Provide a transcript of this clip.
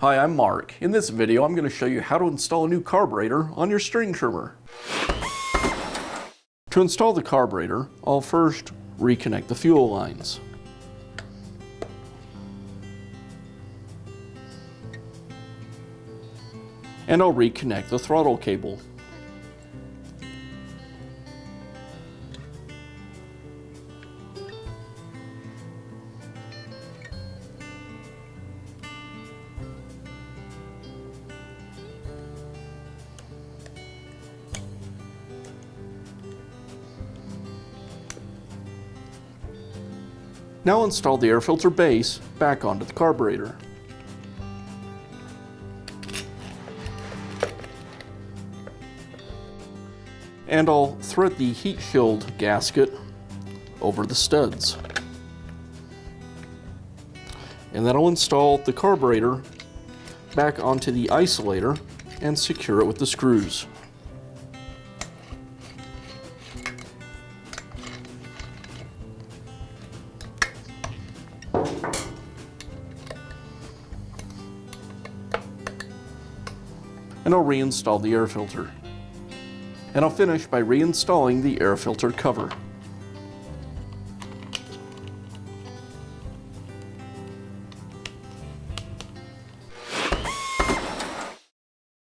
Hi, I'm Mark. In this video, I'm going to show you how to install a new carburetor on your string trimmer. To install the carburetor, I'll first reconnect the fuel lines. And I'll reconnect the throttle cable. Now install the air filter base back onto the carburetor. And I'll thread the heat shield gasket over the studs. And then I'll install the carburetor back onto the isolator and secure it with the screws. And I'll reinstall the air filter. And I'll finish by reinstalling the air filter cover.